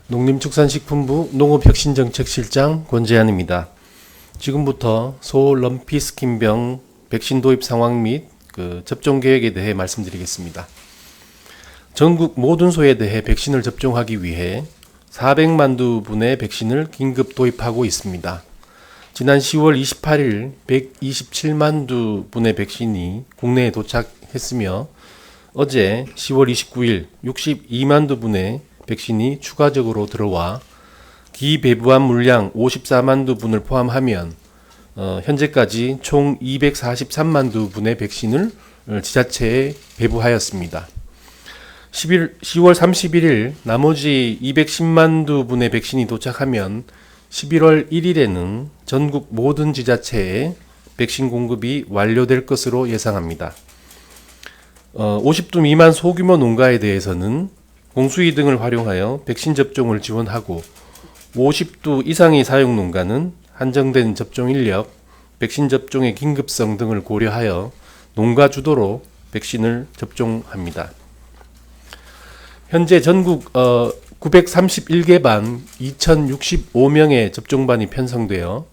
농림축산식품부 농업혁신정책실장 권재한입니다. 지금부터 소 럼피스킨병 백신 도입 상황 및 접종 계획에 대해 말씀드리겠습니다. 전국 모든 소에 대해 백신을 접종하기 위해 400만 두 분의 백신을 긴급 도입하고 있습니다. 지난 10월 28일 127만 두 분의 백신이 국내에 도착했으며 어제 10월 29일 62만 두 분의 백신이 추가적으로 들어와 기배부한 물량 54만 두 분을 포함하면 현재까지 총 243만 두 분의 백신을 지자체에 배부하였습니다. 10월 31일 나머지 210만 두 분의 백신이 도착하면 11월 1일에는 전국 모든 지자체에 백신 공급이 완료될 것으로 예상합니다. 50두 미만 소규모 농가에 대해서는 공수위 등을 활용하여 백신 접종을 지원하고 50두 이상의 사육 농가는 한정된 접종 인력, 백신 접종의 긴급성 등을 고려하여 농가 주도로 백신을 접종합니다. 현재 전국 931개 반 2065명의 접종반이 편성되어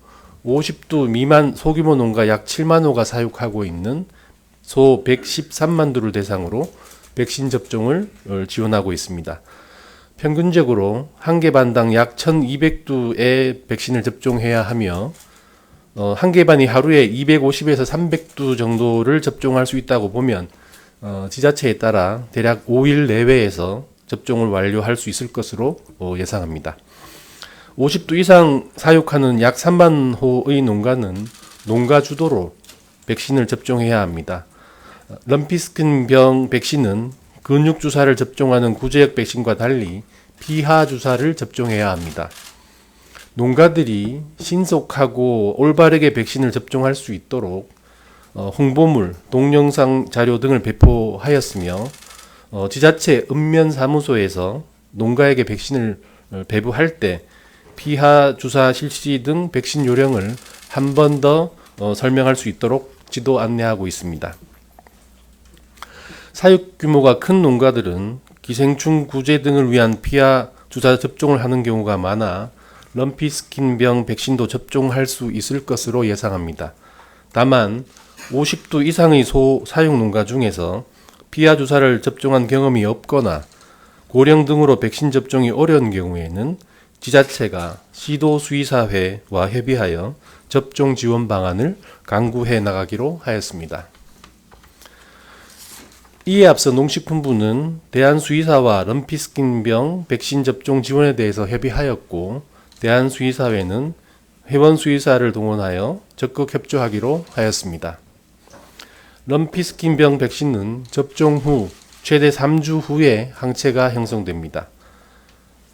50두 미만 소규모 농가 약 7만 호가 사육하고 있는 소 113만 두를 대상으로 백신 접종을 지원하고 있습니다. 평균적으로 한 개 반당 약 1200두의 백신을 접종해야 하며 한 개 반이 하루에 250에서 300두 정도를 접종할 수 있다고 보면 지자체에 따라 대략 5일 내외에서 접종을 완료할 수 있을 것으로 예상합니다. 50두 이상 사육하는 약 3만 호의 농가는 농가 주도로 백신을 접종해야 합니다. 럼피스킨병 백신은 근육주사를 접종하는 구제역 백신과 달리 피하주사를 접종해야 합니다. 농가들이 신속하고 올바르게 백신을 접종할 수 있도록 홍보물, 동영상 자료 등을 배포하였으며 지자체 읍면사무소에서 농가에게 백신을 배부할 때 피하주사 실시 등 백신 요령을 한 번 더 설명할 수 있도록 지도 안내하고 있습니다. 사육 규모가 큰 농가들은 기생충 구제 등을 위한 피하 주사 접종을 하는 경우가 많아 럼피스킨병 백신도 접종할 수 있을 것으로 예상합니다. 다만 50두 이상의 소 사육 농가 중에서 피하 주사를 접종한 경험이 없거나 고령 등으로 백신 접종이 어려운 경우에는 지자체가 시도수의사회와 협의하여 접종 지원 방안을 강구해 나가기로 하였습니다. 이에 앞서 농식품부는 대한수의사와 럼피스킨병 백신 접종 지원에 대해서 협의하였고 대한수의사회는 회원수의사를 동원하여 적극 협조하기로 하였습니다. 럼피스킨병 백신은 접종 후 최대 3주 후에 항체가 형성됩니다.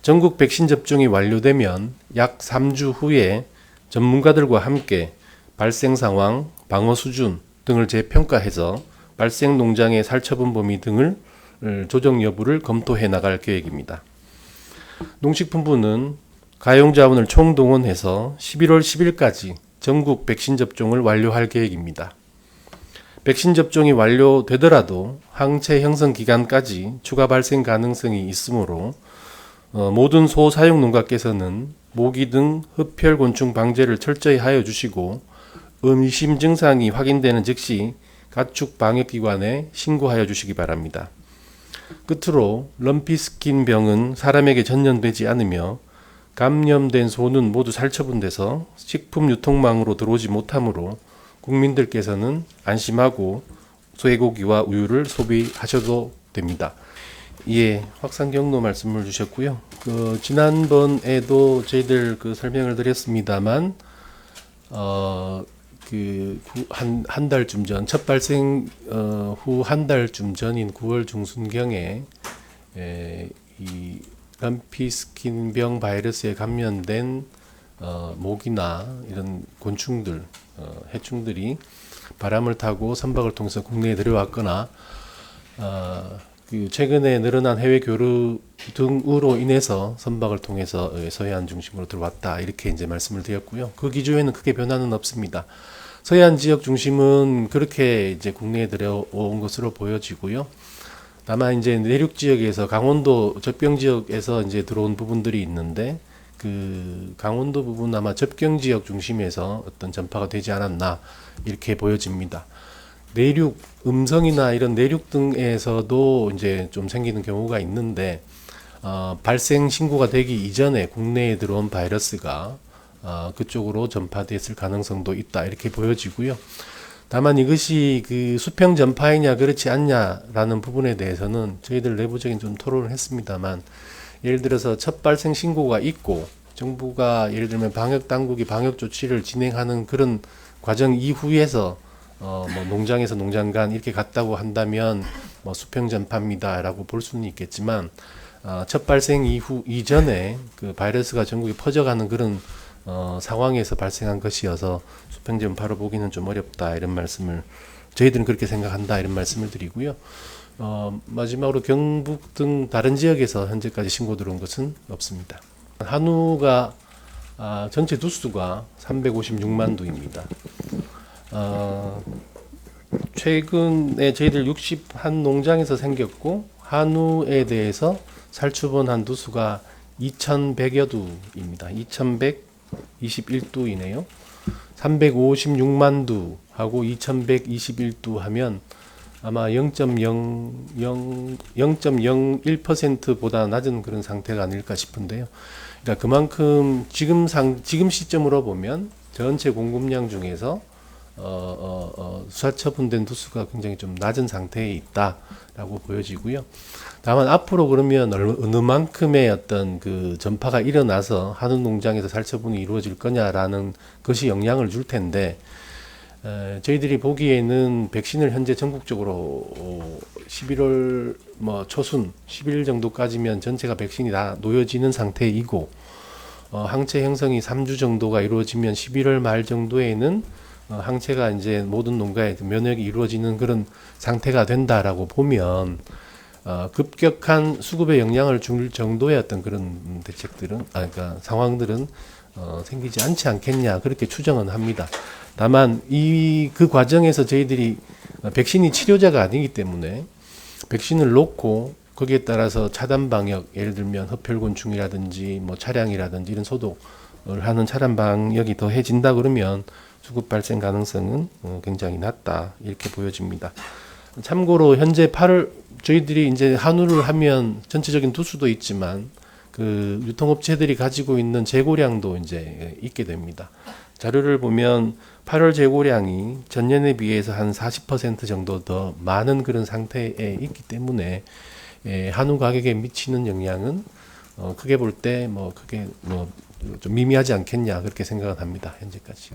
전국 백신 접종이 완료되면 약 3주 후에 전문가들과 함께 발생 상황, 방어 수준 등을 재평가해서 발생 농장의 살처분 범위 등을 조정 여부를 검토해 나갈 계획입니다. 농식품부는 가용자원을 총동원해서 11월 10일까지 전국 백신 접종을 완료할 계획입니다. 백신 접종이 완료되더라도 항체 형성 기간까지 추가 발생 가능성이 있으므로 모든 소 사육 농가께서는 모기 등 흡혈곤충 방제를 철저히 하여 주시고 의심 증상이 확인되는 즉시 가축 방역기관에 신고하여 주시기 바랍니다. 끝으로 럼피스킨병은 사람에게 전염되지 않으며 감염된 소는 모두 살처분돼서 식품 유통망으로 들어오지 못하므로 국민들께서는 안심하고 쇠고기와 우유를 소비하셔도 됩니다. 예, 확산 경로 말씀을 주셨고요. 지난번에도 저희들 설명을 드렸습니다만, 한 달쯤 전, 첫 발생 후 한 달쯤 전인 9월 중순경에 이 럼피스킨병 바이러스에 감염된 모기나 이런 곤충들, 해충들이 바람을 타고 선박을 통해서 국내에 들어왔거나 최근에 늘어난 해외 교류 등으로 인해서 선박을 통해서 서해안 중심으로 들어왔다 이렇게 이제 말씀을 드렸고요. 그 기조에는 크게 변화는 없습니다. 서해안 지역 중심은 그렇게 이제 국내에 들어온 것으로 보여지고요. 다만 이제 내륙 지역에서 강원도 접경 지역에서 이제 들어온 부분들이 있는데 그 강원도 부분 아마 접경 지역 중심에서 어떤 전파가 되지 않았나 이렇게 보여집니다. 내륙 음성이나 이런 내륙 등에서도 이제 좀 생기는 경우가 있는데 발생 신고가 되기 이전에 국내에 들어온 바이러스가 그쪽으로 전파됐을 가능성도 있다 이렇게 보여지고요. 다만 이것이 그 수평 전파이냐 그렇지 않냐라는 부분에 대해서는 저희들 내부적인 좀 토론을 했습니다만, 예를 들어서 첫 발생 신고가 있고 정부가 예를 들면 방역 당국이 방역 조치를 진행하는 그런 과정 이후에서 뭐 농장에서 농장 간 이렇게 갔다고 한다면 뭐 수평 전파입니다라고 볼 수는 있겠지만, 첫 발생 이전에 그 바이러스가 전국에 퍼져가는 그런 상황에서 발생한 것이어서 수평 전파로 보기는 좀 어렵다 이런 말씀을, 저희들은 그렇게 생각한다 이런 말씀을 드리고요. 마지막으로 경북 등 다른 지역에서 현재까지 신고 들어온 것은 없습니다. 한우가 전체 두수가 356만 두입니다. 최근에 저희들 60한 농장에서 생겼고, 한우에 대해서 살추본 한 두수가 2100여 두입니다. 2121두이네요. 356만 두하고 2121두 하면 아마 0.01%보다 낮은 그런 상태가 아닐까 싶은데요. 그러니까 그만큼 지금 시점으로 보면 전체 공급량 중에서 수사처분된 두수가 굉장히 좀 낮은 상태에 있다라고 보여지고요. 다만 앞으로 그러면 어느 만큼의 어떤 그 전파가 일어나서 한우 농장에서 살처분이 이루어질 거냐라는 것이 영향을 줄 텐데, 저희들이 보기에는 백신을 현재 전국적으로 11월 초순 11일 정도까지면 전체가 백신이 다 놓여지는 상태이고, 항체 형성이 3주 정도가 이루어지면 11월 말 정도에는 항체가 이제 모든 농가에 면역이 이루어지는 그런 상태가 된다라고 보면 급격한 수급에 영향을 줄 정도의 어떤 그런 대책들은 그러니까 상황들은 생기지 않지 않겠냐 그렇게 추정은 합니다. 다만 그 과정에서 저희들이 백신이 치료제가 아니기 때문에 백신을 놓고 거기에 따라서 차단 방역, 예를 들면 흡혈곤충이라든지 뭐 차량이라든지 이런 소독을 하는 차단 방역이 더해진다 그러면 수급 발생 가능성은 굉장히 낮다 이렇게 보여집니다. 참고로 현재 저희들이 이제 한우를 하면 전체적인 두수도 있지만 그 유통업체들이 가지고 있는 재고량도 이제 있게 됩니다. 자료를 보면 8월 재고량이 전년에 비해서 한 40% 정도 더 많은 그런 상태에 있기 때문에 한우 가격에 미치는 영향은 크게 볼 때 크게 좀 미미하지 않겠냐 그렇게 생각을 합니다. 현재까지.